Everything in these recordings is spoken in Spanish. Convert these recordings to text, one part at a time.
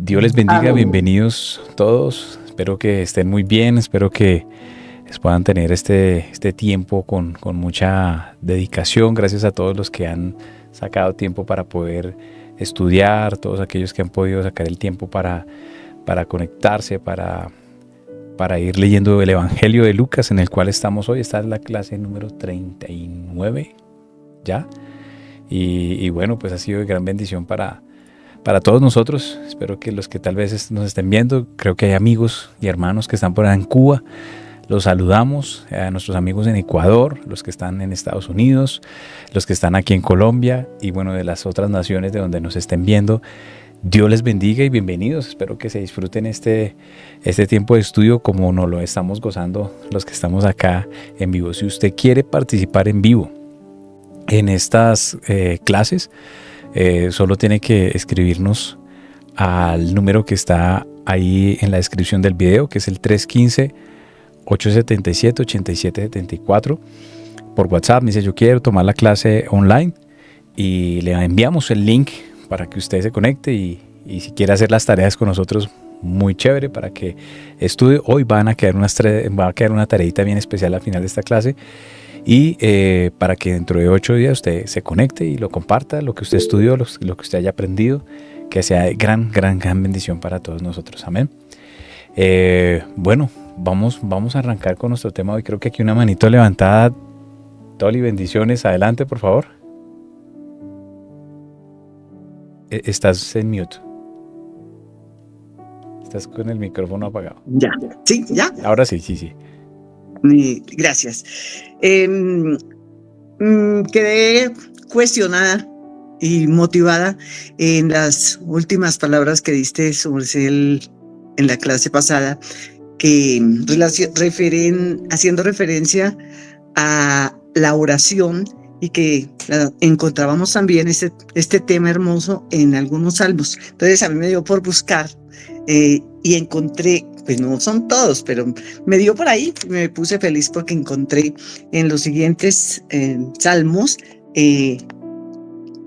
Dios les bendiga, Amén. bienvenidos todos. Espero que estén muy bien, espero que puedan tener este tiempo con mucha dedicación. Gracias a todos los que han sacado tiempo para poder estudiar, todos aquellos que han podido sacar el tiempo para conectarse, para ir leyendo el Evangelio de Lucas, en el cual estamos hoy. Esta es la clase número 39 ya. Y bueno, pues ha sido de gran bendición para todos nosotros. Espero que los que tal vez nos estén viendo, creo que hay amigos y hermanos que están por allá en Cuba. Los saludamos, a nuestros amigos en Ecuador, los que están en Estados Unidos, los que están aquí en Colombia y bueno, de las otras naciones de donde nos estén viendo. Dios les bendiga y bienvenidos. Espero que se disfruten este tiempo de estudio como nos lo estamos gozando los que estamos acá en vivo. Si usted quiere participar en vivo en estas clases, solo tiene que escribirnos al número que está ahí en la descripción del video, que es el 315-877-8774. Por WhatsApp me dice: yo quiero tomar la clase online, y le enviamos el link para que usted se conecte y si quiere hacer las tareas con nosotros, muy chévere, para que estudie. Hoy va a quedar una tareita bien especial al final de esta clase, y para que dentro de 8 días usted se conecte y lo comparta, lo que usted estudió, lo que usted haya aprendido, que sea de gran bendición para todos nosotros. Amén. Bueno, vamos a arrancar con nuestro tema hoy. Creo que aquí una manito levantada. Toli, bendiciones. Adelante, por favor. Estás en mute. Estás con el micrófono apagado. Ya, sí, ya. Ahora sí. Gracias. Quedé cuestionada y motivada en las últimas palabras que diste sobre en la clase pasada, que haciendo referencia a la oración, y que encontrábamos también este tema hermoso en algunos salmos. Entonces a mí me dio por buscar y encontré, pues no son todos, pero me dio por ahí, me puse feliz porque encontré en los siguientes salmos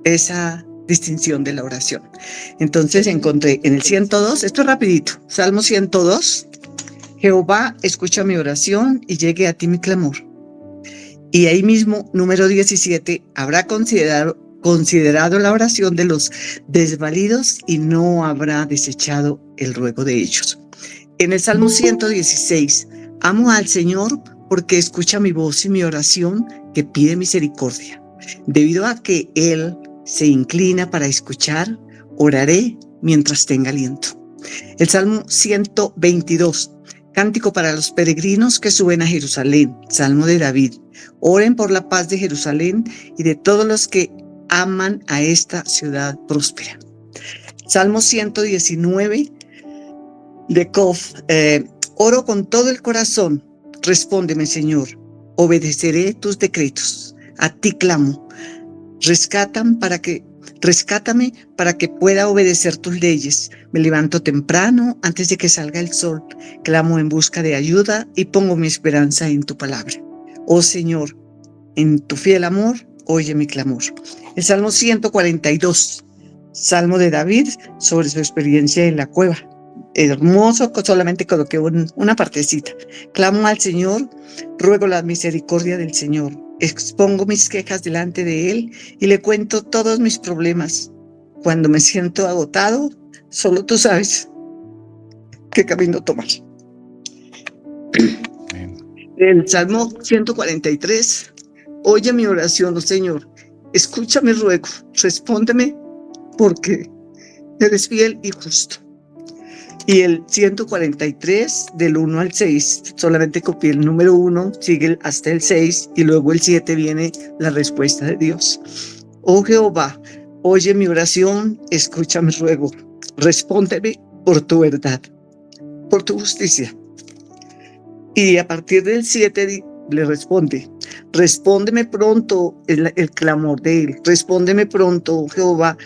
esa distinción de la oración. Entonces encontré en el 102, esto es rapidito, Salmo 102, Jehová, escucha mi oración y llegue a ti mi clamor. Y ahí mismo, número 17, habrá considerado la oración de los desvalidos y no habrá desechado el ruego de ellos. En el Salmo 116, amo al Señor porque escucha mi voz y mi oración que pide misericordia. Debido a que Él se inclina para escuchar, oraré mientras tenga aliento. El Salmo 122, cántico para los peregrinos que suben a Jerusalén, Salmo de David. Oren por la paz de Jerusalén y de todos los que aman a esta ciudad próspera. Salmo 119 de Kof. Oro con todo el corazón. Respóndeme, Señor. Obedeceré tus decretos. A ti clamo. Rescátame para que pueda obedecer tus leyes. Me levanto temprano antes de que salga el sol. Clamo en busca de ayuda y pongo mi esperanza en tu palabra. Oh Señor, en tu fiel amor, oye mi clamor. El Salmo 142, Salmo de David, sobre su experiencia en la cueva. Hermoso, solamente coloqué una partecita. Clamo al Señor, ruego la misericordia del Señor. Expongo mis quejas delante de Él y le cuento todos mis problemas. Cuando me siento agotado, solo tú sabes qué camino tomar. El Salmo 143, oye mi oración, oh Señor, escucha mi ruego, respóndeme porque eres fiel y justo. Y el 143, del 1 al 6, solamente copié el número 1, sigue hasta el 6 y luego el 7 viene la respuesta de Dios. Oh Jehová, oye mi oración, escucha mi ruego, respóndeme por tu verdad, por tu justicia. Y a partir del 7 le responde: respóndeme pronto el clamor de él, respóndeme pronto, Jehová,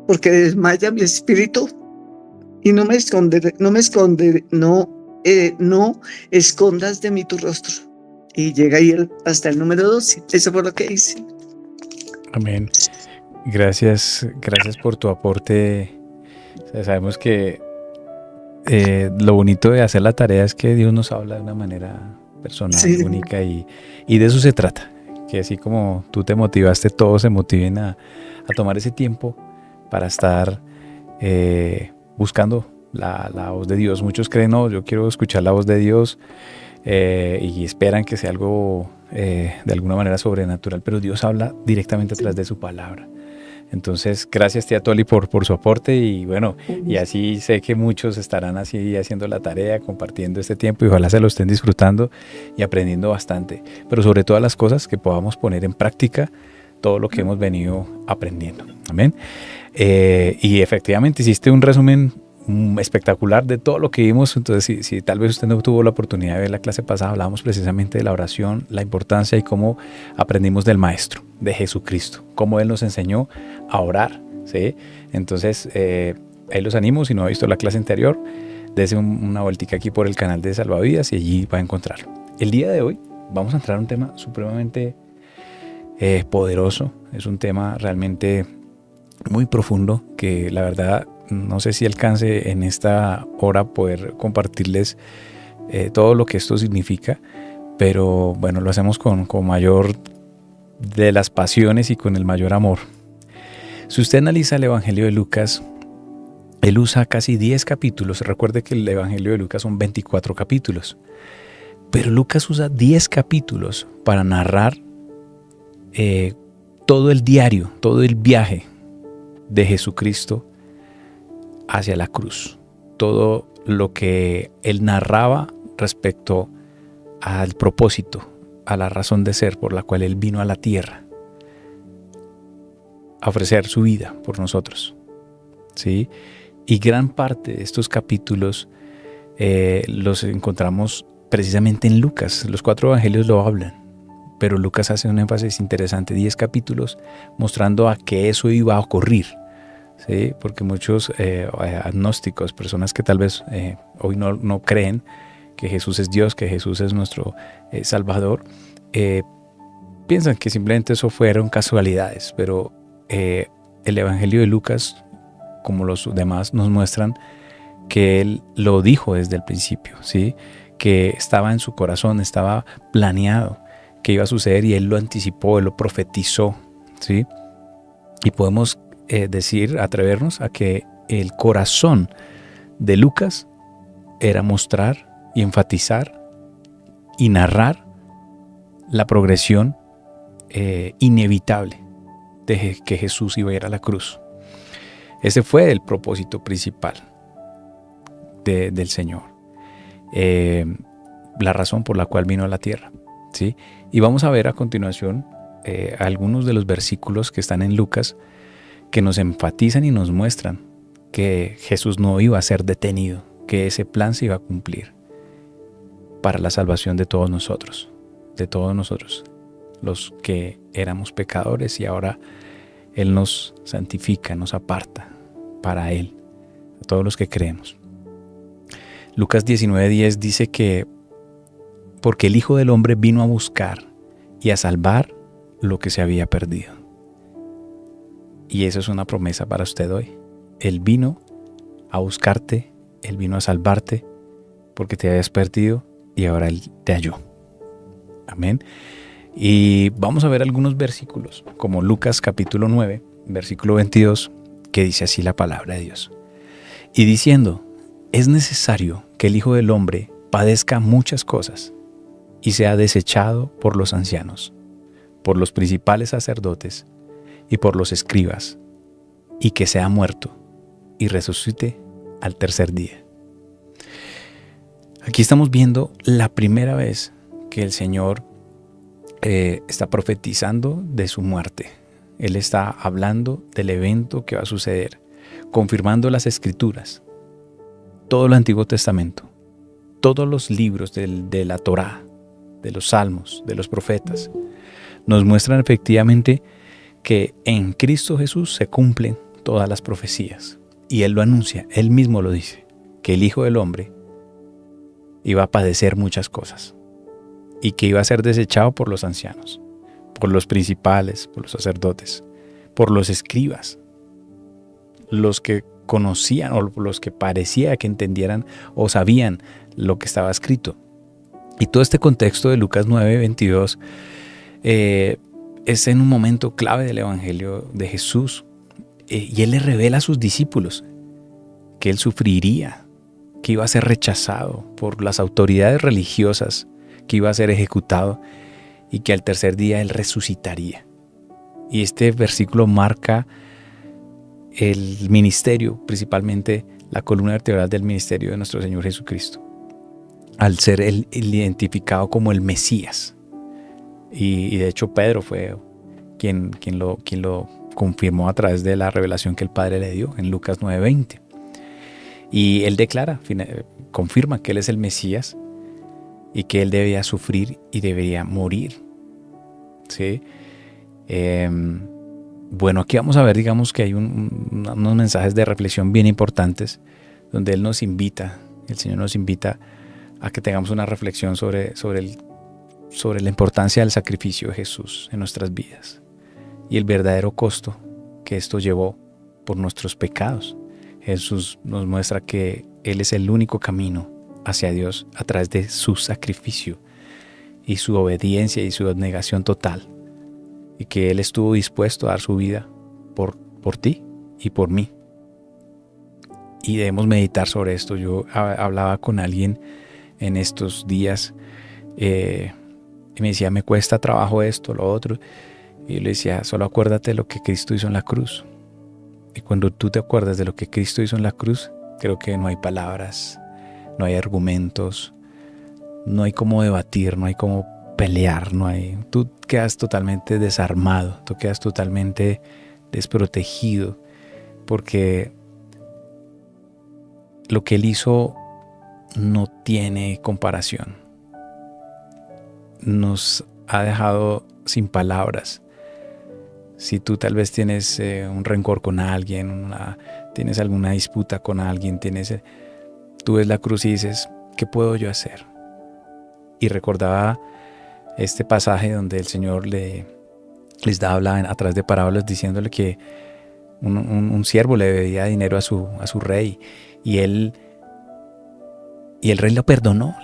porque desmaya mi espíritu y no escondas de mí tu rostro. Y llega ahí hasta el número 12. Eso fue lo que hice. Amén. Gracias por tu aporte. Sabemos que lo bonito de hacer la tarea es que Dios nos habla de una manera personal, Sí. única, y de eso se trata. Que así como tú te motivaste, todos se motiven a tomar ese tiempo para estar buscando la voz de Dios. Muchos creen, no, yo quiero escuchar la voz de Dios, y esperan que sea algo de alguna manera sobrenatural, pero Dios habla directamente a través de su palabra. Entonces, gracias tía Toli por su aporte, y bueno, y así sé que muchos estarán así haciendo la tarea, compartiendo este tiempo, y ojalá se lo estén disfrutando y aprendiendo bastante, pero sobre todas las cosas que podamos poner en práctica todo lo que hemos venido aprendiendo. Amén. Y efectivamente hiciste un resumen espectacular de todo lo que vimos. Entonces, si tal vez usted no tuvo la oportunidad de ver la clase pasada, hablábamos precisamente de la oración, la importancia, y cómo aprendimos del Maestro, de Jesucristo, cómo Él nos enseñó a orar, ¿sí? Entonces, ahí los animo, si no ha visto la clase anterior, dése una vueltica aquí por el canal de Salvavidas y allí va a encontrarlo. El día de hoy vamos a entrar a un tema supremamente poderoso. Es un tema realmente muy profundo que la verdad no sé si alcance en esta hora poder compartirles todo lo que esto significa, pero bueno, lo hacemos con mayor de las pasiones y con el mayor amor. Si usted analiza el Evangelio de Lucas, él usa casi 10 capítulos. Recuerde que el Evangelio de Lucas son 24 capítulos, pero Lucas usa 10 capítulos para narrar todo el diario, todo el viaje de Jesucristo hacia la cruz, todo lo que él narraba respecto al propósito, a la razón de ser por la cual él vino a la tierra, a ofrecer su vida por nosotros, ¿sí? Y gran parte de estos capítulos los encontramos precisamente en Lucas. Los 4 evangelios lo hablan, pero Lucas hace un énfasis interesante, 10 capítulos mostrando a que eso iba a ocurrir. Sí, porque muchos agnósticos, personas que tal vez hoy no creen que Jesús es Dios, que Jesús es nuestro Salvador, piensan que simplemente eso fueron casualidades, pero el Evangelio de Lucas, como los demás, nos muestran que Él lo dijo desde el principio, ¿sí? Que estaba en su corazón, estaba planeado que iba a suceder, y Él lo anticipó, Él lo profetizó, ¿sí? Y podemos atrevernos a que el corazón de Lucas era mostrar y enfatizar y narrar la progresión inevitable de que Jesús iba a ir a la cruz. Ese fue el propósito principal del Señor, la razón por la cual vino a la tierra, ¿sí? Y vamos a ver a continuación algunos de los versículos que están en Lucas, que nos enfatizan y nos muestran que Jesús no iba a ser detenido, que ese plan se iba a cumplir para la salvación de todos nosotros, los que éramos pecadores, y ahora Él nos santifica, nos aparta para Él, a todos los que creemos. Lucas 19:10 dice que porque el Hijo del Hombre vino a buscar y a salvar lo que se había perdido. Y eso es una promesa para usted hoy. Él vino a buscarte, Él vino a salvarte porque te habías perdido, y ahora Él te halló. Amén. Y vamos a ver algunos versículos, como Lucas capítulo 9, versículo 22, que dice así la palabra de Dios. Y diciendo, es necesario que el Hijo del Hombre padezca muchas cosas y sea desechado por los ancianos, por los principales sacerdotes y por los escribas, y que sea muerto y resucite al tercer día. Aquí estamos viendo la primera vez que el Señor está profetizando de su muerte. Él está hablando del evento que va a suceder, confirmando las Escrituras, todo el Antiguo Testamento, todos los libros de la Torá, de los Salmos, de los profetas, nos muestran efectivamente que en Cristo Jesús se cumplen todas las profecías. Y Él lo anuncia, Él mismo lo dice, que el Hijo del Hombre iba a padecer muchas cosas y que iba a ser desechado por los ancianos, por los principales, por los sacerdotes, por los escribas, los que conocían o los que parecía que entendieran o sabían lo que estaba escrito. Y todo este contexto de Lucas 9:22 es en un momento clave del Evangelio de Jesús. Y Él le revela a sus discípulos que Él sufriría, que iba a ser rechazado por las autoridades religiosas, que iba a ser ejecutado y que al tercer día Él resucitaría. Y este versículo marca el ministerio, principalmente la columna vertebral del ministerio de nuestro Señor Jesucristo, al ser él identificado como el Mesías. Y de hecho Pedro fue quien lo confirmó a través de la revelación que el Padre le dio en Lucas 9:20. Y él declara, confirma que Él es el Mesías y que Él debía sufrir y debería morir. ¿Sí? Bueno, aquí vamos a ver, digamos que hay unos mensajes de reflexión bien importantes donde Él nos invita, el Señor nos invita a que tengamos una reflexión sobre la importancia del sacrificio de Jesús en nuestras vidas y el verdadero costo que esto llevó por nuestros pecados. Jesús nos muestra que Él es el único camino hacia Dios a través de su sacrificio y su obediencia y su abnegación total, y que Él estuvo dispuesto a dar su vida por ti y por mí. Y debemos meditar sobre esto. Yo hablaba con alguien en estos días y me decía, me cuesta trabajo esto, lo otro. Y yo le decía, solo acuérdate de lo que Cristo hizo en la cruz. Y cuando tú te acuerdas de lo que Cristo hizo en la cruz, creo que no hay palabras, no hay argumentos, no hay cómo debatir, no hay cómo pelear, tú quedas totalmente desarmado, tú quedas totalmente desprotegido, porque lo que Él hizo no tiene comparación. Nos ha dejado sin palabras. Si tú tal vez tienes un rencor con alguien, tienes alguna disputa con alguien, tú ves la cruz y dices, ¿qué puedo yo hacer? Y recordaba este pasaje donde el Señor les habla a través de parábolas diciéndole que un siervo le debía dinero a su rey y el rey le perdonó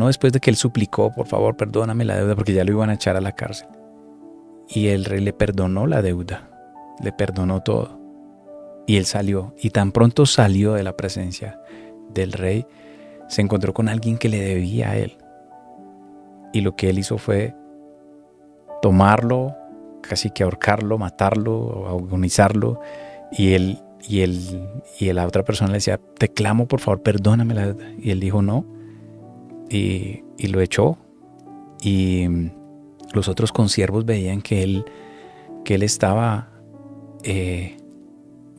después de que él suplicó, por favor, perdóname la deuda, porque ya lo iban a echar a la cárcel. Y el rey le perdonó la deuda, le perdonó todo. Y él salió, y tan pronto salió de la presencia del rey, se encontró con alguien que le debía a él. Y lo que él hizo fue tomarlo, casi que ahorcarlo, matarlo, agonizarlo. Y la otra persona le decía, te clamo, por favor, perdóname la deuda. Y él dijo no, y lo echó. Y los otros consiervos veían que él estaba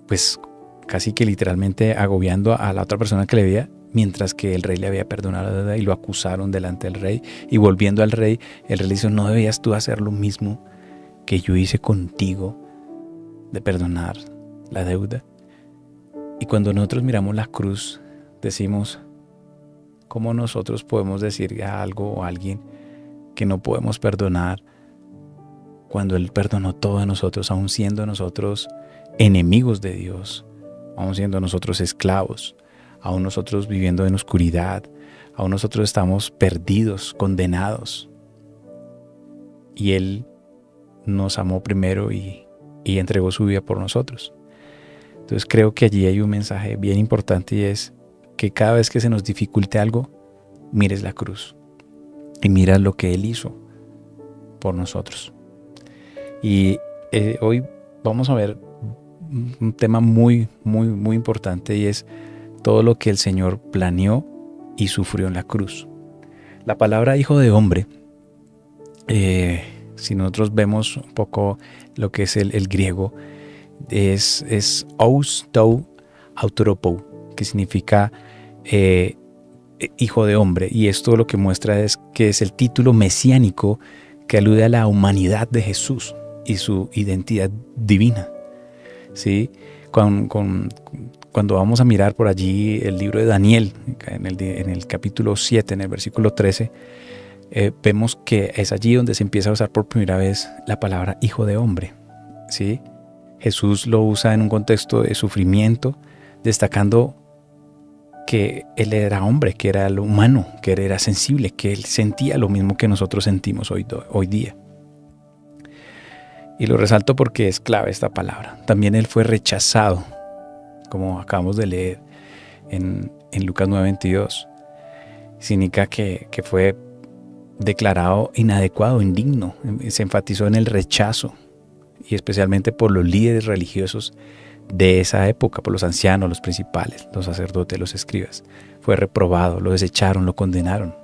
pues casi que literalmente agobiando a la otra persona que le debía, mientras que el rey le había perdonado la deuda, y lo acusaron delante del rey. Y volviendo al rey, el rey le dijo, ¿no debías tú hacer lo mismo que yo hice contigo, de perdonar la deuda? Y cuando nosotros miramos la cruz, decimos, ¿cómo nosotros podemos decir a algo o a alguien que no podemos perdonar cuando Él perdonó todo de nosotros, aun siendo nosotros enemigos de Dios, aun siendo nosotros esclavos, aun nosotros viviendo en oscuridad, aun nosotros estamos perdidos, condenados? Y Él nos amó primero y entregó su vida por nosotros. Entonces creo que allí hay un mensaje bien importante, y es que cada vez que se nos dificulte algo, mires la cruz y mira lo que Él hizo por nosotros. Y hoy vamos a ver un tema muy, muy, muy importante, y es todo lo que el Señor planeó y sufrió en la cruz. La palabra hijo de hombre, si nosotros vemos un poco lo que es el griego, es ous tou autoropou, que significa hijo de hombre, y esto lo que muestra es que es el título mesiánico que alude a la humanidad de Jesús y su identidad divina. ¿Sí? Cuando vamos a mirar por allí el libro de Daniel, en el capítulo 7, en el versículo 13, vemos que es allí donde se empieza a usar por primera vez la palabra hijo de hombre. ¿Sí? Jesús lo usa en un contexto de sufrimiento, destacando que Él era hombre, que era lo humano, que Él era sensible, que Él sentía lo mismo que nosotros sentimos hoy día. Y lo resalto porque es clave esta palabra. También Él fue rechazado, como acabamos de leer en Lucas 9:22. Significa que fue declarado inadecuado, indigno. Se enfatizó en el rechazo, y especialmente por los líderes religiosos de esa época, por los ancianos, los principales, los sacerdotes, los escribas. Fue reprobado, lo desecharon, lo condenaron.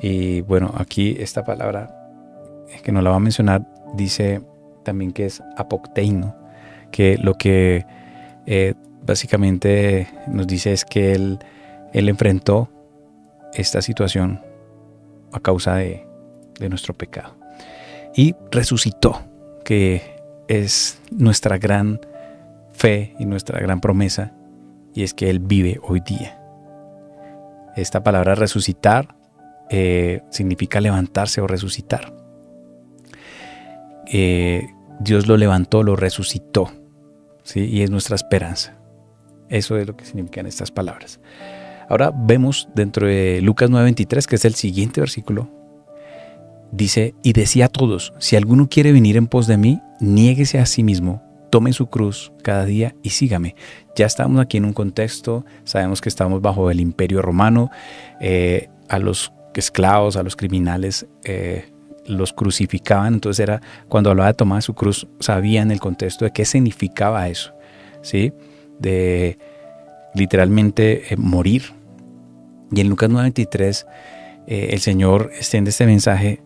Y bueno, aquí esta palabra, que no la va a mencionar, dice también que es apocteino, que lo que básicamente nos dice es que él enfrentó esta situación a causa de nuestro pecado. Y resucitó, que es nuestra gran fe y nuestra gran promesa, y es que Él vive hoy día. Esta palabra resucitar significa levantarse o resucitar. Dios lo levantó, lo resucitó, ¿sí? Y es nuestra esperanza. Eso es lo que significan estas palabras. Ahora vemos dentro de Lucas 9:23, que es el siguiente versículo, dice: y decía a todos, si alguno quiere venir en pos de mí, niéguese a sí mismo, tome su cruz cada día y sígame. Ya estamos aquí en un contexto, sabemos que estamos bajo el Imperio Romano, a los esclavos, a los criminales los crucificaban. Entonces era, cuando hablaba de tomar su cruz, sabían el contexto de qué significaba eso, ¿sí? De literalmente morir. Y en Lucas 9:23 el Señor extiende este mensaje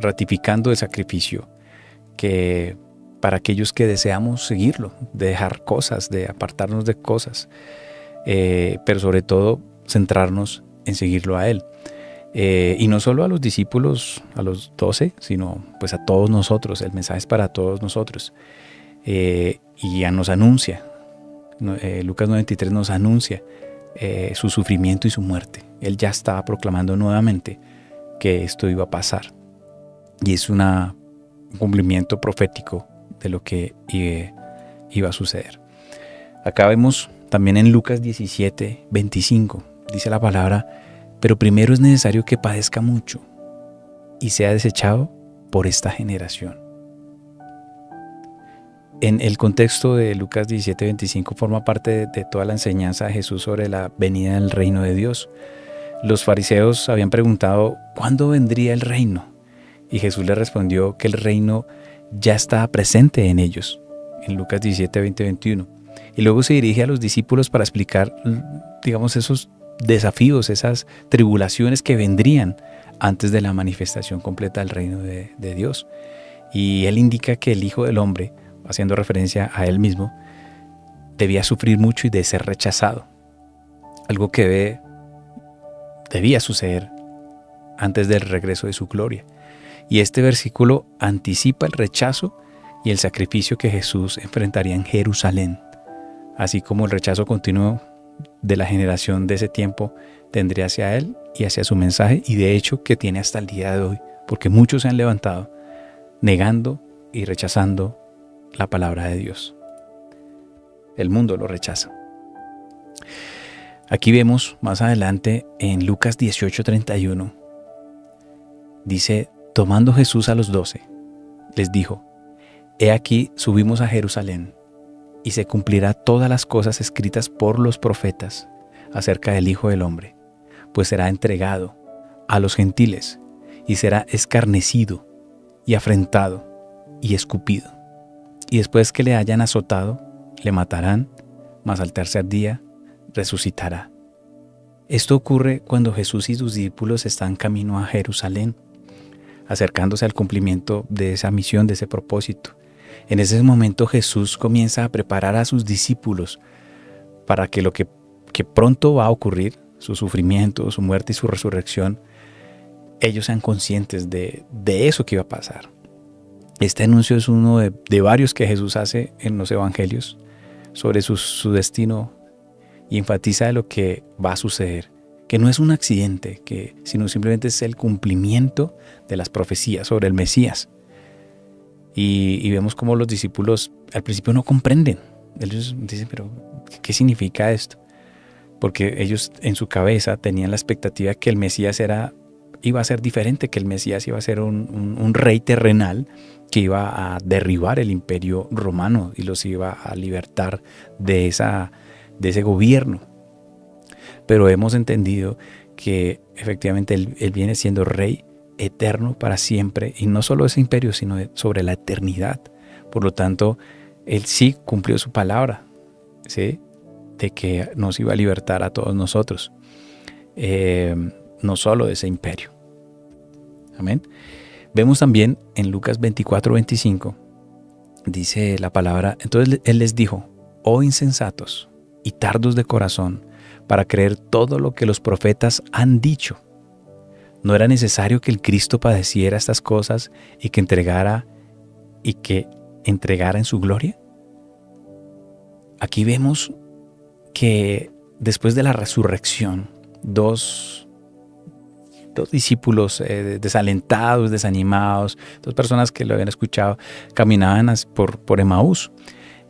ratificando el sacrificio que para aquellos que deseamos seguirlo, de dejar cosas, de apartarnos de cosas, pero sobre todo centrarnos en seguirlo a Él. Y no solo a los discípulos, a los 12, sino pues a todos nosotros. El mensaje es para todos nosotros. Y ya nos anuncia, Lucas 9:23 nos anuncia su sufrimiento y su muerte. Él ya estaba proclamando nuevamente que esto iba a pasar. Y es un cumplimiento profético de lo que iba a suceder. Acá vemos también en Lucas 17:25, dice la palabra: pero primero es necesario que padezca mucho y sea desechado por esta generación. En el contexto de Lucas 17:25 forma parte de toda la enseñanza de Jesús sobre la venida del reino de Dios. Los fariseos habían preguntado: ¿cuándo vendría el reino? Y Jesús les respondió que el reino ya estaba presente en ellos, en Lucas 17, 20, 21. Y luego se dirige a los discípulos para explicar, digamos, esos desafíos, esas tribulaciones que vendrían antes de la manifestación completa del reino de Dios. Y Él indica que el Hijo del Hombre, haciendo referencia a Él mismo, debía sufrir mucho y de ser rechazado. Algo que debía suceder antes del regreso de su gloria. Y este versículo anticipa el rechazo y el sacrificio que Jesús enfrentaría en Jerusalén, así como el rechazo continuo de la generación de ese tiempo tendría hacia Él y hacia su mensaje, y de hecho que tiene hasta el día de hoy, porque muchos se han levantado negando y rechazando la palabra de Dios. El mundo lo rechaza. Aquí vemos más adelante en Lucas 18:31, dice: tomando Jesús a los 12, les dijo: he aquí subimos a Jerusalén, y se cumplirá todas las cosas escritas por los profetas acerca del Hijo del Hombre, pues será entregado a los gentiles, y será escarnecido, y afrentado, y escupido. Y después que le hayan azotado, le matarán, mas al tercer día resucitará. Esto ocurre cuando Jesús y sus discípulos están camino a Jerusalén, acercándose al cumplimiento de esa misión, de ese propósito. En ese momento Jesús comienza a preparar a sus discípulos para que lo que pronto va a ocurrir, su sufrimiento, su muerte y su resurrección, ellos sean conscientes de eso que iba a pasar. Este anuncio es uno de varios que Jesús hace en los evangelios sobre su destino, y enfatiza de lo que va a suceder, que no es un accidente, sino simplemente es el cumplimiento de las profecías sobre el Mesías. Y vemos cómo los discípulos al principio no comprenden, Ellos dicen, pero ¿qué significa esto? Porque ellos en su cabeza tenían la expectativa que el Mesías iba a ser diferente, que el Mesías iba a ser un rey terrenal que iba a derribar el imperio romano y los iba a libertar de ese gobierno. Pero hemos entendido que efectivamente él viene siendo rey eterno para siempre, y no solo ese imperio, sino sobre la eternidad. Por lo tanto, él sí cumplió su palabra, ¿sí?, de que nos iba a libertar a todos nosotros, no solo de ese imperio. Amén. Vemos también en Lucas 24:25, dice la palabra: entonces él les dijo: oh insensatos y tardos de corazón, para creer todo lo que los profetas han dicho. ¿No era necesario que el Cristo padeciera estas cosas y que entregara en su gloria? Aquí vemos que después de la resurrección, dos discípulos desalentados, desanimados, dos personas que lo habían escuchado, caminaban por Emaús,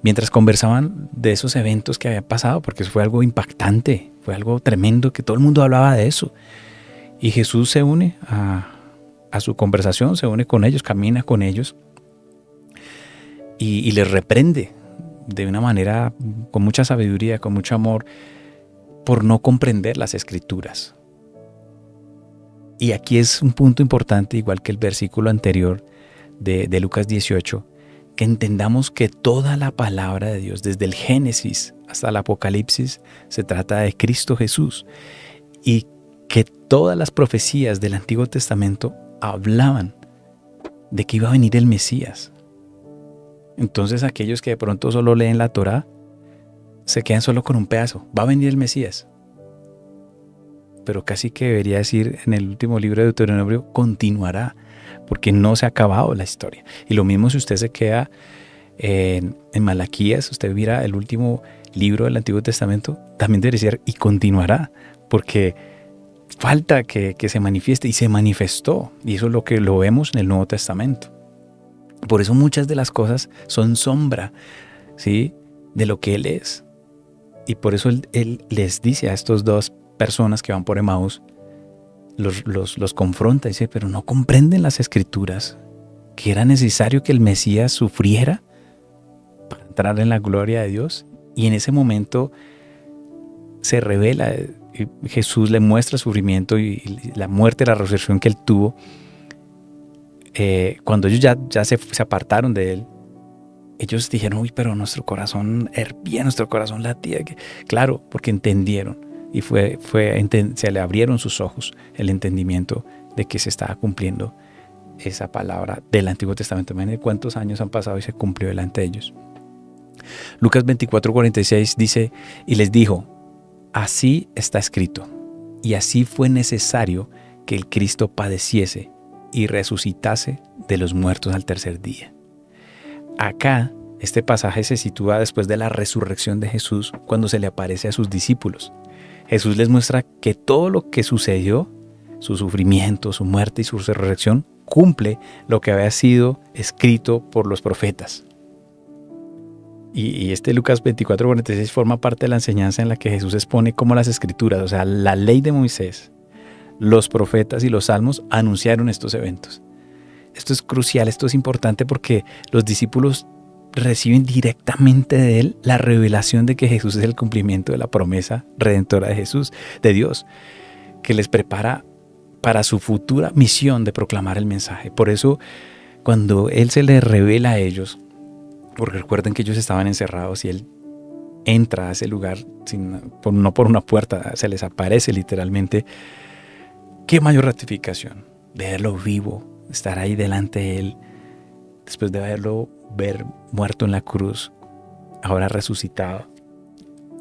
mientras conversaban de esos eventos que habían pasado, porque eso fue algo impactante, fue algo tremendo, que todo el mundo hablaba de eso. Y Jesús se une a su conversación, se une con ellos, camina con ellos y les reprende de una manera con mucha sabiduría, con mucho amor, por no comprender las Escrituras. Y aquí es un punto importante, igual que el versículo anterior de Lucas 18, que entendamos que toda la palabra de Dios, desde el Génesis hasta el Apocalipsis, se trata de Cristo Jesús, y que todas las profecías del Antiguo Testamento hablaban de que iba a venir el Mesías. Entonces aquellos que de pronto solo leen la Torá se quedan solo con un pedazo. Va a venir el Mesías. Pero casi que debería decir en el último libro de Deuteronomio: continuará, porque no se ha acabado la historia. Y lo mismo si usted se queda en Malaquías, usted mira el último libro del Antiguo Testamento, también debería decir: y continuará, porque falta que se manifieste, y se manifestó. Y eso es lo que lo vemos en el Nuevo Testamento. Por eso muchas de las cosas son sombra, ¿sí?, de lo que Él es. Y por eso él les dice a estos dos personas que van por Emaús, los confronta y dice: pero no comprenden las Escrituras, que era necesario que el Mesías sufriera para entrar en la gloria de Dios. Y en ese momento se revela, Jesús le muestra el sufrimiento y la muerte y la resurrección que Él tuvo. Cuando ellos ya se apartaron de Él, ellos dijeron: uy, pero nuestro corazón hervía, nuestro corazón latía. Claro, porque entendieron, y se le abrieron sus ojos, el entendimiento de que se estaba cumpliendo esa palabra del Antiguo Testamento. Miren cuántos años han pasado y se cumplió delante de ellos. Lucas 24:46 dice: y les dijo: así está escrito, y así fue necesario que el Cristo padeciese y resucitase de los muertos al tercer día. Acá, este pasaje se sitúa después de la resurrección de Jesús, cuando se le aparece a sus discípulos. Jesús les muestra que todo lo que sucedió, su sufrimiento, su muerte y su resurrección, cumple lo que había sido escrito por los profetas. Y este Lucas 24:46 forma parte de la enseñanza en la que Jesús expone cómo las Escrituras, o sea, la ley de Moisés, los profetas y los salmos anunciaron estos eventos. Esto es crucial, esto es importante, porque los discípulos reciben directamente de Él la revelación de que Jesús es el cumplimiento de la promesa redentora de Jesús, de Dios, que les prepara para su futura misión de proclamar el mensaje. Por eso, cuando Él se les revela a ellos, porque recuerden que ellos estaban encerrados y Él entra a ese lugar, no por una puerta, se les aparece literalmente. ¿Qué mayor ratificación? De verlo vivo, estar ahí delante de Él, después de ver muerto en la cruz, ahora resucitado.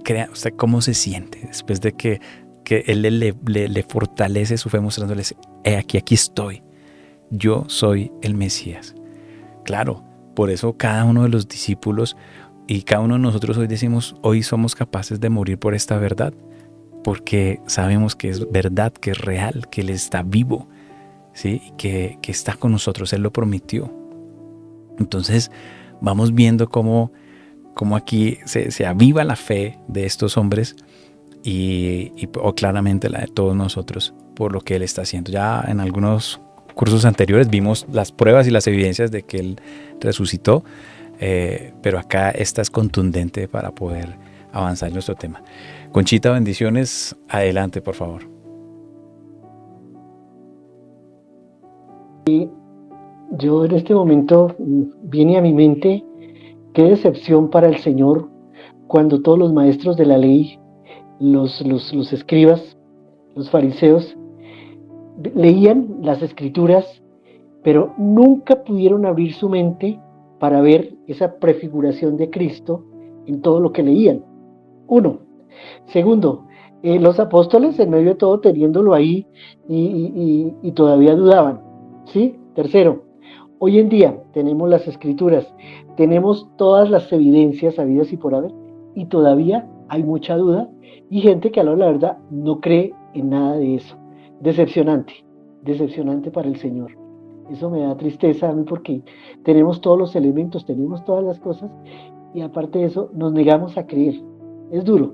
Crea usted cómo se siente después de que Él le fortalece su fe, mostrándoles: aquí estoy, yo soy el Mesías. Claro, por eso cada uno de los discípulos y cada uno de nosotros hoy decimos: hoy somos capaces de morir por esta verdad, porque sabemos que es verdad, que es real, que Él está vivo, ¿sí?, que está con nosotros, Él lo prometió. Entonces vamos viendo cómo cómo aquí se aviva la fe de estos hombres o claramente la de todos nosotros por lo que Él está haciendo. Ya en algunos cursos anteriores vimos las pruebas y las evidencias de que Él resucitó, pero acá esta es contundente para poder avanzar en nuestro tema. Conchita, bendiciones. Adelante, por favor. Yo en este momento viene a mi mente qué decepción para el Señor cuando todos los maestros de la ley, los escribas, los fariseos, leían las escrituras, pero nunca pudieron abrir su mente para ver esa prefiguración de Cristo en todo lo que leían. Uno. Segundo, los apóstoles en medio de todo teniéndolo ahí y todavía dudaban, ¿sí? Tercero, hoy en día tenemos las escrituras, tenemos todas las evidencias habidas y por haber, y todavía hay mucha duda y gente que a la verdad no cree en nada de eso. Decepcionante para el Señor. Eso me da tristeza a mí porque tenemos todos los elementos, tenemos todas las cosas y aparte de eso nos negamos a creer. Es duro.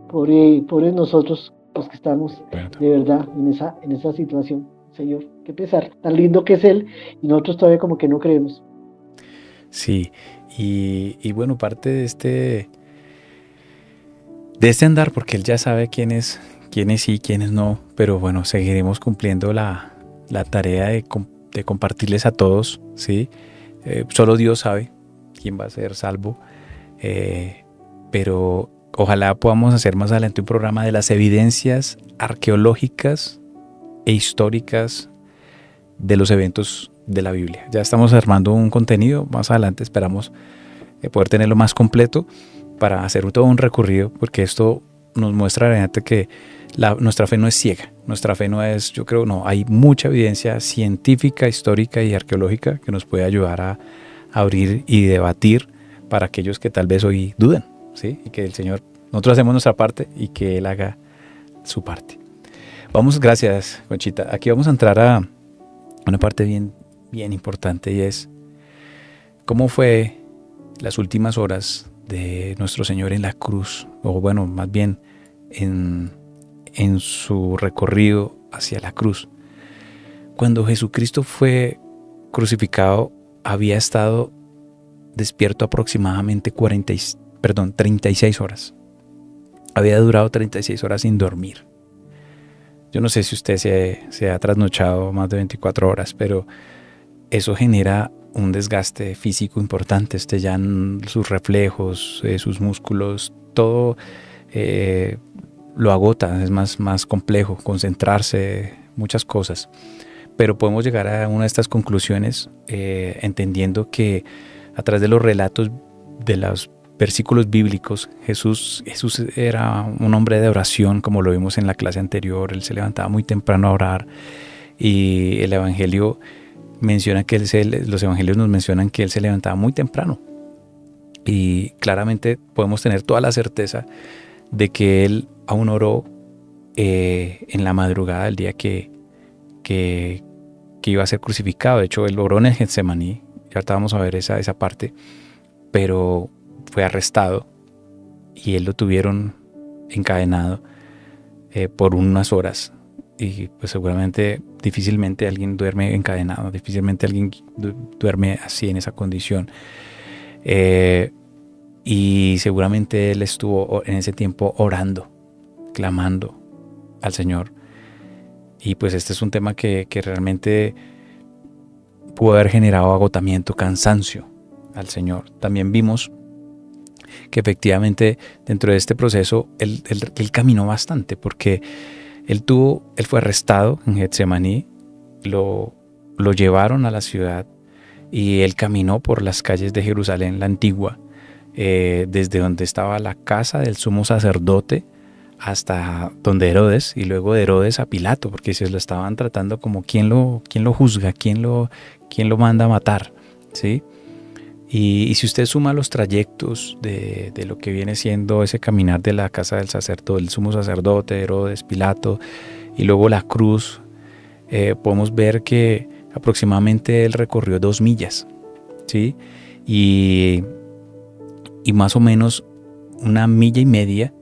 Pobres nosotros los que estamos de verdad en esa situación. Señor, qué pesar, tan lindo que es Él y nosotros todavía como que no creemos. Sí, y bueno, parte de este andar, porque Él ya sabe quiénes sí, quiénes no, pero bueno, seguiremos cumpliendo la tarea de compartirles a todos, ¿sí? Solo Dios sabe quién va a ser salvo, pero ojalá podamos hacer más adelante un programa de las evidencias arqueológicas e históricas de los eventos de la Biblia. Ya estamos armando un contenido, más adelante esperamos poder tenerlo más completo para hacer todo un recorrido, porque esto nos muestra realmente que nuestra fe no es ciega, nuestra fe no es, yo creo, no, hay mucha evidencia científica, histórica y arqueológica que nos puede ayudar a abrir y debatir para aquellos que tal vez hoy dudan, ¿sí? Y que el Señor, nosotros hacemos nuestra parte y que Él haga su parte. Vamos, gracias, Conchita. Aquí vamos a entrar a una parte bien importante y es cómo fue las últimas horas de nuestro Señor en la cruz, o bueno, más bien en su recorrido hacia la cruz. Cuando Jesucristo fue crucificado, había estado despierto aproximadamente 36 horas. Había durado 36 horas sin dormir. Yo no sé si usted se ha trasnochado más de 24 horas, pero eso genera un desgaste físico importante. Ya en sus reflejos, sus músculos, todo lo agota, es más complejo, concentrarse, muchas cosas. Pero podemos llegar a una de estas conclusiones entendiendo que a través de los relatos de los versículos bíblicos, Jesús era un hombre de oración, como lo vimos en la clase anterior. Él se levantaba muy temprano a orar y el Evangelio menciona que los evangelios nos mencionan que Él se levantaba muy temprano y claramente podemos tener toda la certeza de que Él aún oró en la madrugada del día que iba a ser crucificado. De hecho, Él oró en el Getsemaní, y ahorita vamos a ver esa parte, pero fue arrestado y Él lo tuvieron encadenado por unas horas. Y pues seguramente, difícilmente alguien duerme encadenado, difícilmente alguien duerme así en esa condición. Y seguramente Él estuvo en ese tiempo orando, clamando al Señor. Y pues este es un tema que realmente pudo haber generado agotamiento, cansancio al Señor. También vimos que efectivamente dentro de este proceso Él caminó bastante, porque Él fue arrestado en Getsemaní, lo llevaron a la ciudad y Él caminó por las calles de Jerusalén, la antigua, desde donde estaba la casa del sumo sacerdote hasta donde Herodes, y luego de Herodes a Pilato, porque se lo estaban tratando como quién lo juzga, quién lo manda a matar, ¿sí? Y si usted suma los trayectos de lo que viene siendo ese caminar de la casa del sacerdote, del sumo sacerdote, Herodes, Pilato, y luego la cruz, podemos ver que aproximadamente Él recorrió 2 millas, ¿sí? Y y más o menos una milla y media,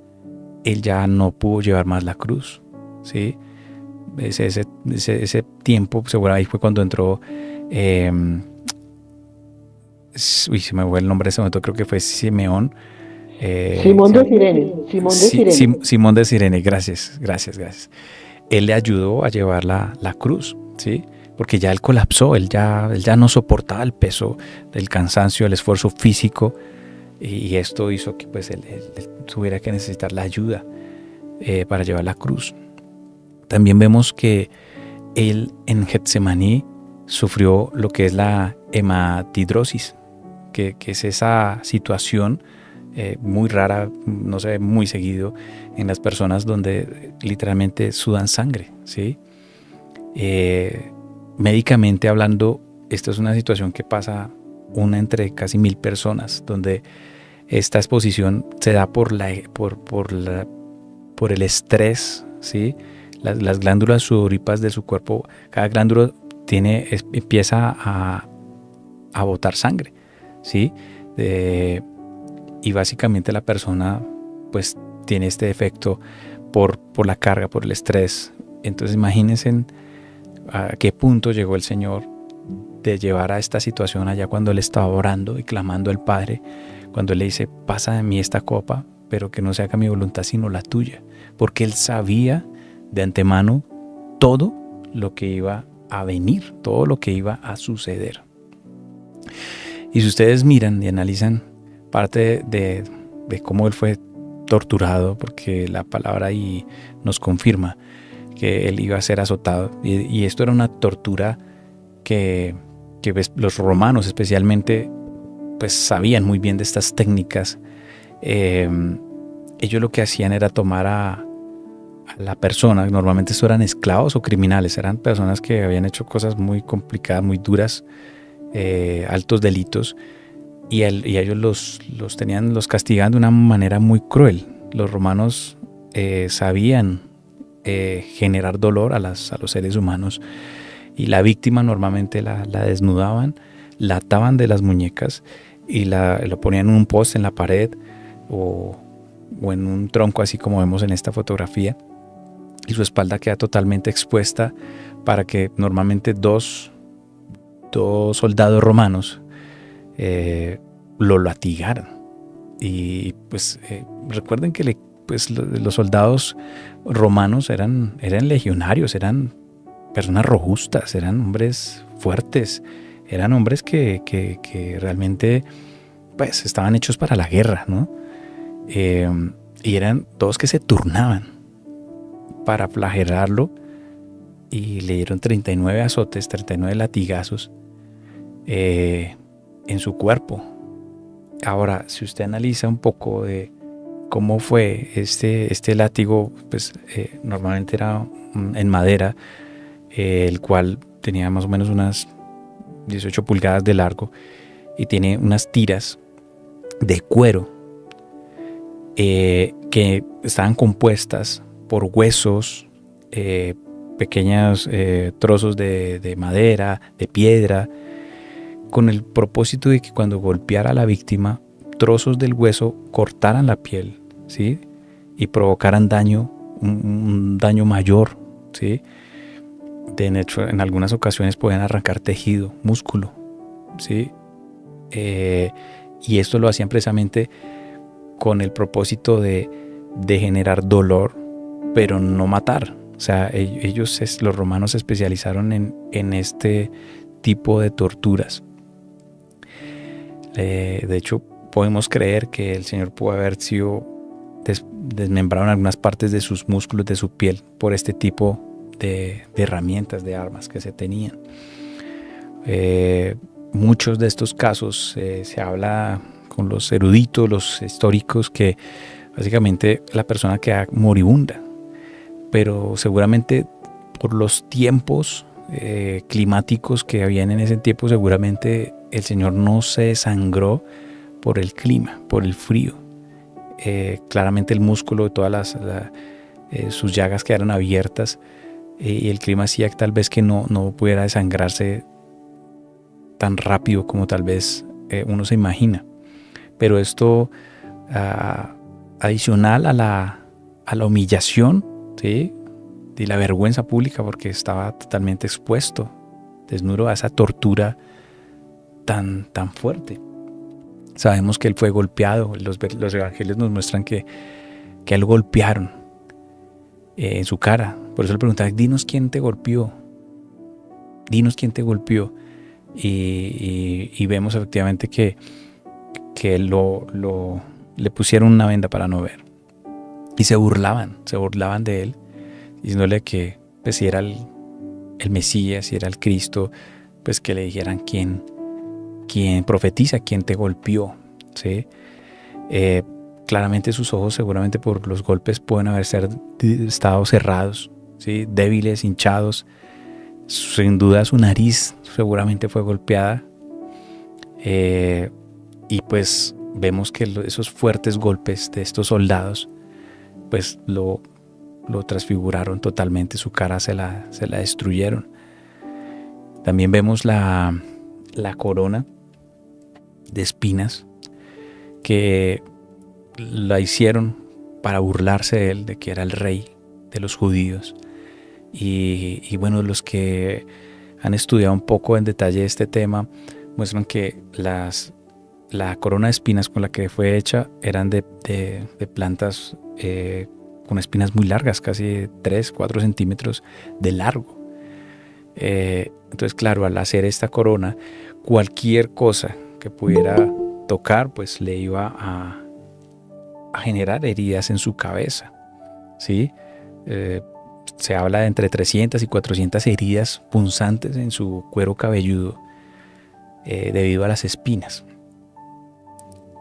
él ya no pudo llevar más la cruz, ¿sí? Ese tiempo, seguro ahí fue cuando entró, se me fue el nombre de ese momento, creo que fue Simeón. Simón de Sirene, Simón de Sirene. Simón de Sirene, gracias. Él le ayudó a llevar la cruz, ¿sí? Porque ya él colapsó, él ya no soportaba el peso del cansancio, el esfuerzo físico, y esto hizo que pues él tuviera que necesitar la ayuda para llevar la cruz. También vemos que él en Getsemaní sufrió lo que es la hematidrosis, que es esa situación muy rara, no se ve muy seguido en las personas donde literalmente sudan sangre, ¿sí? Médicamente hablando, esto es una situación que pasa una entre casi 1000 personas, donde esta exposición se da por el estrés, ¿sí? Las glándulas sudoríparas de su cuerpo, cada glándula empieza a botar sangre, ¿sí? Y básicamente la persona pues tiene este efecto por la carga, por el estrés. Entonces imagínense a qué punto llegó el Señor de llevar a esta situación allá cuando Él estaba orando y clamando al Padre, cuando Él le dice, pasa de mí esta copa, pero que no se haga mi voluntad sino la tuya, porque Él sabía de antemano todo lo que iba a venir, todo lo que iba a suceder. Y si ustedes miran y analizan parte de cómo Él fue torturado, porque la palabra ahí nos confirma que Él iba a ser azotado, y esto era una tortura que los romanos especialmente pues sabían muy bien de estas técnicas. Ellos lo que hacían era tomar a la persona, normalmente estos eran esclavos o criminales, eran personas que habían hecho cosas muy complicadas, muy duras, altos delitos, y ellos los castigaban de una manera muy cruel. Los romanos sabían generar dolor a los seres humanos, y la víctima normalmente la desnudaban, la ataban de las muñecas y lo ponían en un poste en la pared o en un tronco, así como vemos en esta fotografía, y su espalda queda totalmente expuesta para que normalmente dos soldados romanos lo latigaran. Y pues recuerden que los soldados romanos eran legionarios, eran personas robustas, eran hombres fuertes, eran hombres que realmente pues estaban hechos para la guerra, ¿no? Y eran todos que se turnaban para flagelarlo, y le dieron 39 azotes, 39 latigazos en su cuerpo. Ahora, si usted analiza un poco de cómo fue este látigo, pues normalmente era en madera, el cual tenía más o menos unas 18 pulgadas de largo y tiene unas tiras de cuero que estaban compuestas por huesos, pequeños trozos de madera, de piedra, con el propósito de que cuando golpeara a la víctima, trozos del hueso cortaran la piel, ¿sí? Y provocaran daño, un daño mayor, ¿sí? De hecho, en algunas ocasiones pueden arrancar tejido, músculo, ¿sí? Y esto lo hacían precisamente con el propósito de generar dolor, pero no matar. O sea, los romanos se especializaron en este tipo de torturas. De hecho, podemos creer que el Señor pudo haber sido desmembrado en algunas partes de sus músculos, de su piel, por este tipo de herramientas, de armas que se tenían. Muchos de estos casos se habla con los eruditos, los históricos, que básicamente la persona queda moribunda, pero seguramente por los tiempos climáticos que habían en ese tiempo, seguramente el Señor no se desangró por el clima, por el frío. Claramente el músculo de todas sus llagas quedaron abiertas, y el clima hacía que tal vez que no pudiera desangrarse tan rápido como tal vez uno se imagina. Pero esto adicional a la humillación, ¿sí? Y la vergüenza pública, porque estaba totalmente expuesto, desnudo, a esa tortura tan fuerte. Sabemos que él fue golpeado. Los evangelios nos muestran que a él golpearon en su cara. Por eso le preguntaban: dinos quién te golpeó. Dinos quién te golpeó. Y vemos efectivamente que le pusieron una venda para no ver. Y se burlaban de él, diciéndole que pues, si era el Mesías, si era el Cristo, pues que le dijeran quién profetiza, quién te golpeó, ¿sí? Claramente sus ojos, seguramente por los golpes, pueden haber estado cerrados, ¿sí? Débiles, hinchados. Sin duda su nariz seguramente fue golpeada. Y pues vemos que esos fuertes golpes de estos soldados pues lo transfiguraron totalmente. Su cara se la destruyeron. También vemos la corona de espinas que la hicieron para burlarse de él, de que era el rey de los judíos. Y bueno, los que han estudiado un poco en detalle este tema muestran que la corona de espinas con la que fue hecha eran de plantas con espinas muy largas, casi 3-4 centímetros de largo. Entonces, claro, al hacer esta corona, cualquier cosa que pudiera tocar, pues le iba a generar heridas en su cabeza, ¿sí? Se habla de entre 300 y 400 heridas punzantes en su cuero cabelludo debido a las espinas.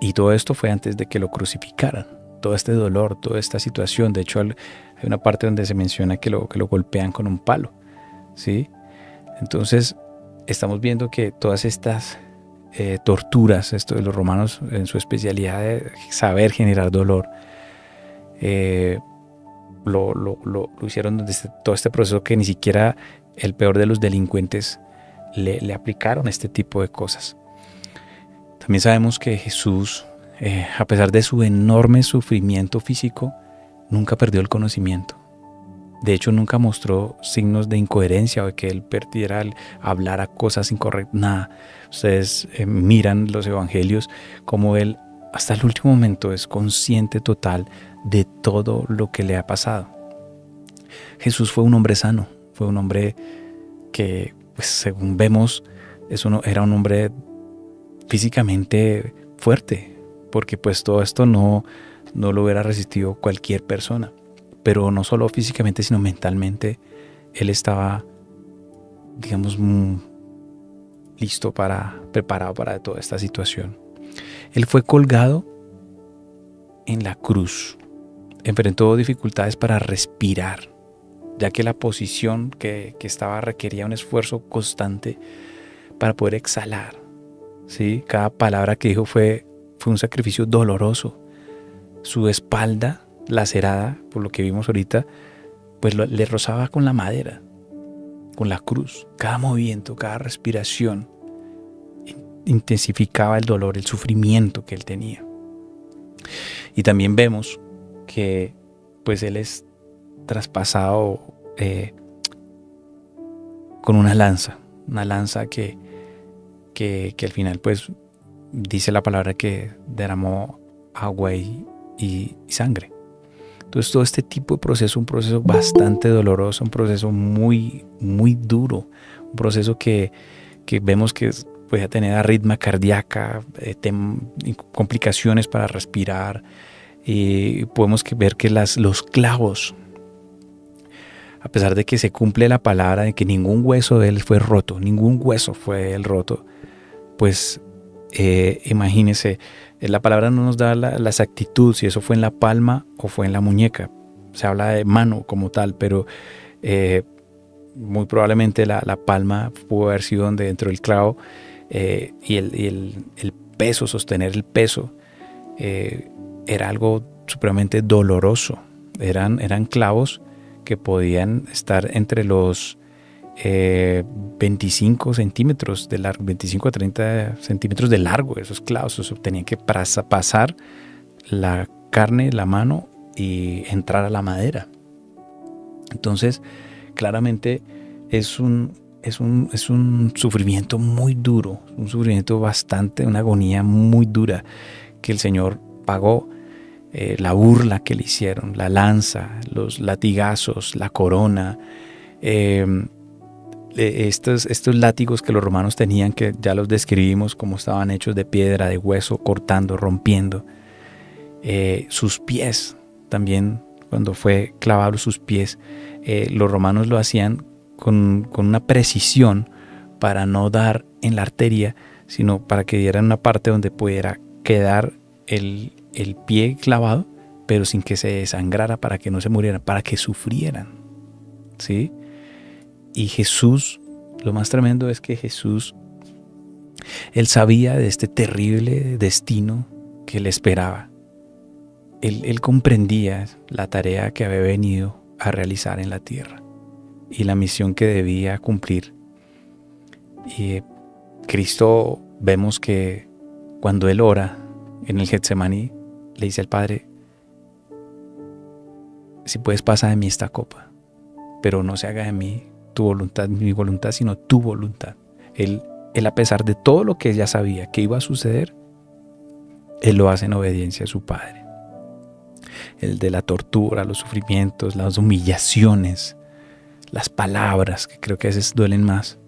Y todo esto fue antes de que lo crucificaran. Todo este dolor, toda esta situación. De hecho, hay una parte donde se menciona que lo golpean con un palo, ¿sí? Entonces, estamos viendo que todas estas torturas, esto de los romanos en su especialidad de saber generar dolor, lo hicieron desde todo este proceso que ni siquiera el peor de los delincuentes le aplicaron este tipo de cosas. También sabemos que Jesús, a pesar de su enorme sufrimiento físico, nunca perdió el conocimiento. De hecho, nunca mostró signos de incoherencia o de que él perdiera hablar a cosas incorrectas. Nada. Ustedes miran los evangelios como él hasta el último momento es consciente total de todo lo que le ha pasado. Jesús fue un hombre sano, fue un hombre que, pues, según vemos, era un hombre físicamente fuerte, porque pues todo esto no lo hubiera resistido cualquier persona. Pero no solo físicamente, sino mentalmente, él estaba, digamos, listo, preparado para toda esta situación. Él fue colgado en la cruz, enfrentó dificultades para respirar, ya que la posición que estaba requería un esfuerzo constante para poder exhalar, ¿sí? Cada palabra que dijo fue un sacrificio doloroso. Su espalda lacerada, por lo que vimos ahorita, pues le rozaba con la madera, con la cruz. Cada movimiento, cada respiración intensificaba el dolor, el sufrimiento que él tenía. Y también vemos que pues él es traspasado con una lanza que al final pues dice la palabra que derramó agua y sangre. Entonces todo este tipo de proceso, un proceso bastante doloroso, un proceso muy, muy duro, un proceso que vemos que puede tener arritmia cardíaca, complicaciones para respirar, y podemos ver que los clavos, a pesar de que se cumple la palabra de que ningún hueso de él fue roto, ningún hueso fue él roto, pues imagínense, la palabra no nos da la exactitud si eso fue en la palma o fue en la muñeca. Se habla de mano como tal, pero muy probablemente la palma pudo haber sido donde entró el clavo, y el peso, sostener el peso, era algo supremamente doloroso. Eran clavos que podían estar entre los 25 centímetros de largo, 25 a 30 centímetros de largo, esos clavos. Eso tenían que pasar la carne, la mano y entrar a la madera. Entonces, claramente es un sufrimiento muy duro, un sufrimiento bastante, una agonía muy dura que el Señor pagó. La burla que le hicieron, la lanza, los latigazos, la corona, estos látigos que los romanos tenían, que ya los describimos como estaban hechos de piedra, de hueso, cortando, rompiendo. Sus pies también, cuando fue clavado sus pies, los romanos lo hacían con una precisión para no dar en la arteria, sino para que diera en una parte donde pudiera quedar el pie clavado, pero sin que se desangrara, para que no se murieran, para que sufrieran, ¿sí? Y Jesús, lo más tremendo es que Jesús, Él sabía de este terrible destino que le esperaba. Él comprendía la tarea que había venido a realizar en la tierra y la misión que debía cumplir. Y Cristo, vemos que cuando Él ora en el Getsemaní, le dice al Padre: si puedes, pasa de mí esta copa, pero no se haga de mí tu voluntad, mi voluntad, sino tu voluntad. Él, a pesar de todo lo que ya sabía que iba a suceder, Él lo hace en obediencia a su Padre. El de la tortura, los sufrimientos, las humillaciones, las palabras, que creo que a veces duelen más.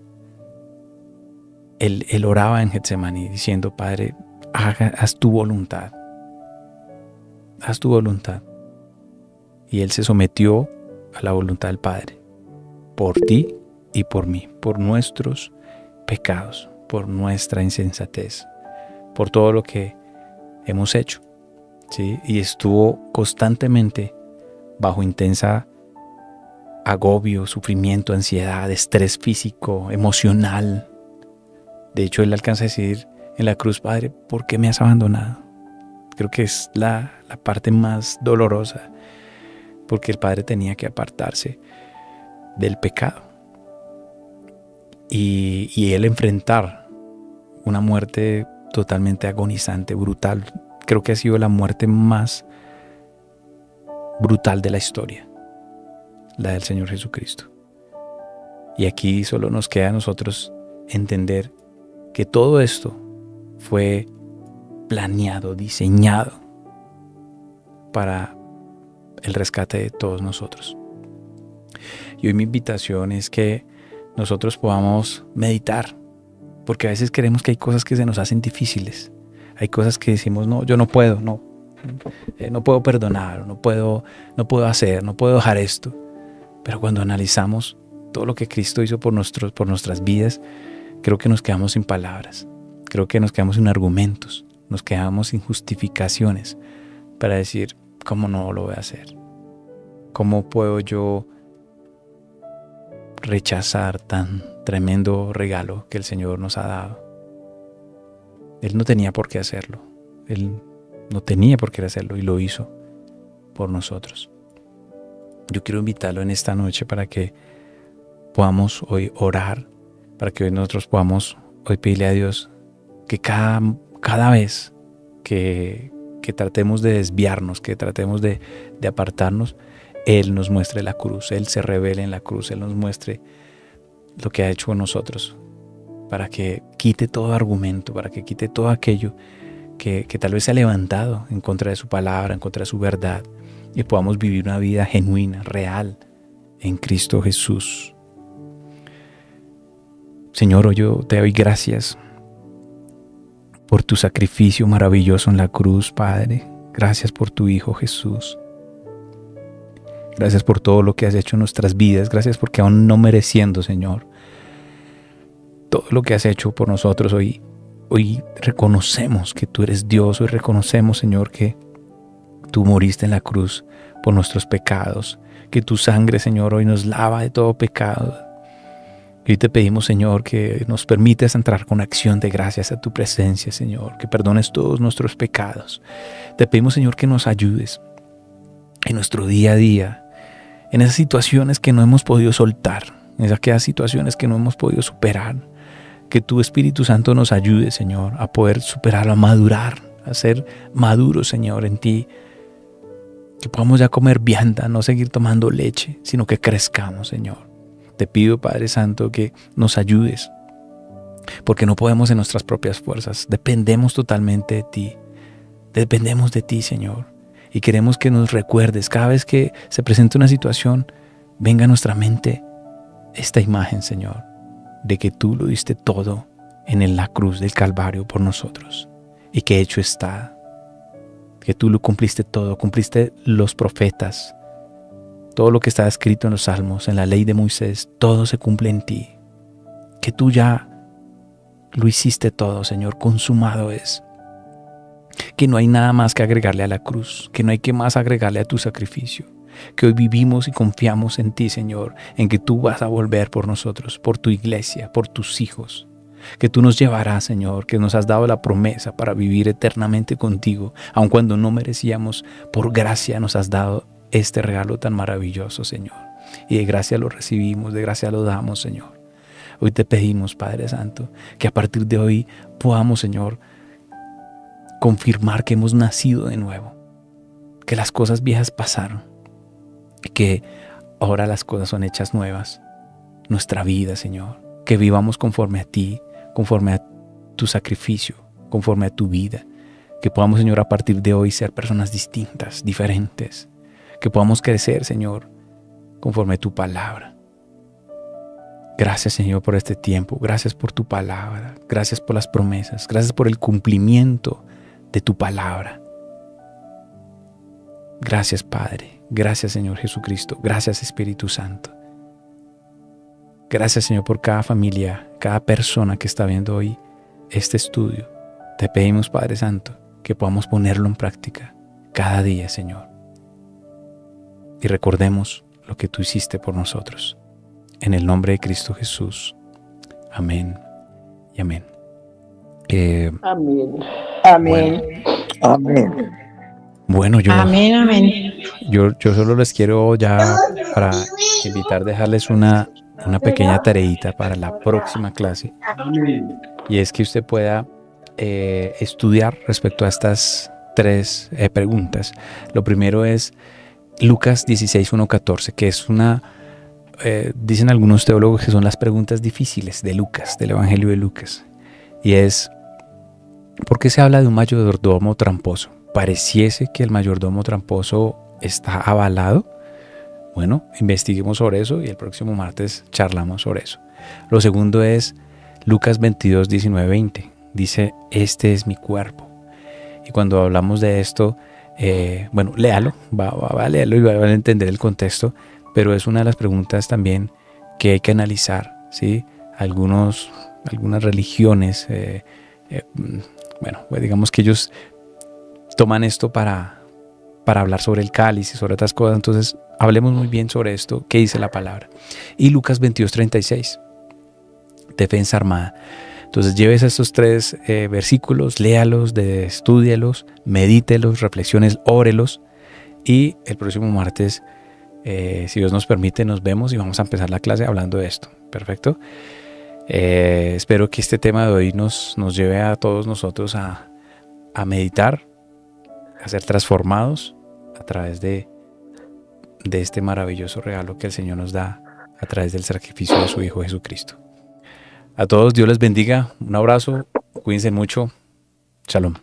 Él oraba en Getsemaní diciendo: Padre, haz tu voluntad. Haz tu voluntad. Y Él se sometió a la voluntad del Padre, por ti y por mí, por nuestros pecados, por nuestra insensatez, por todo lo que hemos hecho, ¿sí? Y estuvo constantemente bajo intensa agobio, sufrimiento, ansiedad, estrés físico, emocional. De hecho, Él alcanza a decir en la cruz: Padre, ¿por qué me has abandonado? Creo que es la parte más dolorosa, porque el Padre tenía que apartarse del pecado y Él enfrentar una muerte totalmente agonizante, brutal. Creo que ha sido la muerte más brutal de la historia, la del Señor Jesucristo. Y aquí solo nos queda a nosotros entender que todo esto fue planeado, diseñado para el rescate de todos nosotros. Y hoy mi invitación es que nosotros podamos meditar, porque a veces creemos que hay cosas que se nos hacen difíciles. Hay cosas que decimos: no, yo no puedo, no puedo perdonar, no puedo hacer, no puedo dejar esto. Pero cuando analizamos todo lo que Cristo hizo por nuestras vidas, creo que nos quedamos sin palabras, creo que nos quedamos sin argumentos, nos quedamos sin justificaciones para decir: ¿cómo no lo voy a hacer? ¿Cómo puedo yo rechazar tan tremendo regalo que el Señor nos ha dado? Él no tenía por qué hacerlo. Él no tenía por qué hacerlo y lo hizo por nosotros. Yo quiero invitarlo en esta noche para que podamos hoy orar, para que hoy nosotros podamos hoy pedirle a Dios que cada vez que tratemos de desviarnos, que tratemos de apartarnos, Él nos muestre la cruz, Él se revele en la cruz, Él nos muestre lo que ha hecho con nosotros, para que quite todo argumento, para que quite todo aquello que tal vez se ha levantado en contra de su palabra, en contra de su verdad, y podamos vivir una vida genuina, real, en Cristo Jesús. Señor, hoy yo te doy gracias por tu sacrificio maravilloso en la cruz, Padre. Gracias por tu Hijo Jesús. Gracias por todo lo que has hecho en nuestras vidas. Gracias porque aún no mereciendo, Señor, todo lo que has hecho por nosotros, hoy reconocemos que tú eres Dios. Hoy reconocemos, Señor, que tú moriste en la cruz por nuestros pecados, que tu sangre, Señor, hoy nos lava de todo pecado. Y hoy te pedimos, Señor, que nos permitas entrar con acción de gracias a tu presencia, Señor, que perdones todos nuestros pecados. Te pedimos, Señor, que nos ayudes en nuestro día a día, en esas situaciones que no hemos podido soltar, en aquellas situaciones que no hemos podido superar. Que tu Espíritu Santo nos ayude, Señor, a poder superarlo, a madurar, a ser maduros, Señor, en ti. Que podamos ya comer vianda, no seguir tomando leche, sino que crezcamos, Señor. Te pido, Padre Santo, que nos ayudes, porque no podemos en nuestras propias fuerzas. Dependemos totalmente de ti. Dependemos de ti, Señor. Y queremos que nos recuerdes, cada vez que se presente una situación, venga a nuestra mente esta imagen, Señor, de que tú lo diste todo en la cruz del Calvario por nosotros. Y que hecho está. Que tú lo cumpliste todo, cumpliste los profetas. Todo lo que está escrito en los Salmos, en la ley de Moisés, todo se cumple en ti. Que tú ya lo hiciste todo, Señor, consumado es. Que no hay nada más que agregarle a la cruz, que no hay que más agregarle a tu sacrificio. Que hoy vivimos y confiamos en ti, Señor, en que tú vas a volver por nosotros, por tu iglesia, por tus hijos. Que tú nos llevarás, Señor, que nos has dado la promesa para vivir eternamente contigo, aun cuando no merecíamos, por gracia nos has dado este regalo tan maravilloso, Señor. Y de gracia lo recibimos, de gracia lo damos, Señor. Hoy te pedimos, Padre Santo, que a partir de hoy podamos, Señor, confirmar que hemos nacido de nuevo, que las cosas viejas pasaron y que ahora las cosas son hechas nuevas. Nuestra vida, Señor, que vivamos conforme a ti, conforme a tu sacrificio, conforme a tu vida. Que podamos, Señor, a partir de hoy ser personas distintas, diferentes. Que podamos crecer, Señor, conforme a tu palabra. Gracias, Señor, por este tiempo. Gracias por tu palabra. Gracias por las promesas. Gracias por el cumplimiento de tu palabra. Gracias, Padre. Gracias, Señor Jesucristo. Gracias, Espíritu Santo. Gracias, Señor, por cada familia, cada persona que está viendo hoy este estudio. Te pedimos, Padre Santo, que podamos ponerlo en práctica cada día, Señor. Y recordemos lo que tú hiciste por nosotros. En el nombre de Cristo Jesús. Amén y amén. Amén. Amén. Amén. Bueno, Amén, amén. yo solo les quiero ya para invitar, dejarles una pequeña tareita para la próxima clase. Y es que usted pueda estudiar respecto a estas tres preguntas. Lo primero es Lucas 16:1-14, que es dicen algunos teólogos que son las preguntas difíciles de Lucas, del Evangelio de Lucas. Y es, ¿por qué se habla de un mayordomo tramposo? Pareciese que el mayordomo tramposo está avalado. Bueno, investiguemos sobre eso y el próximo martes charlamos sobre eso. Lo segundo es Lucas 22:19-20. Dice, este es mi cuerpo. Y cuando hablamos de esto, bueno, léalo, va a leerlo y va a entender el contexto, pero es una de las preguntas también que hay que analizar, ¿sí? Algunas religiones, bueno, pues digamos que ellos toman esto para hablar sobre el cáliz y sobre otras cosas. Entonces, hablemos muy bien sobre esto, qué dice la palabra. Y Lucas 22:36, defensa armada. Entonces, lleves estos tres versículos, léalos, estúdialos, medítelos, reflexiones, órelos. Y el próximo martes, si Dios nos permite, nos vemos y vamos a empezar la clase hablando de esto. Perfecto. Espero que este tema de hoy nos lleve a todos nosotros a meditar, a ser transformados a través de este maravilloso regalo que el Señor nos da a través del sacrificio de su Hijo Jesucristo. A todos, Dios les bendiga. Un abrazo. Cuídense mucho. Shalom.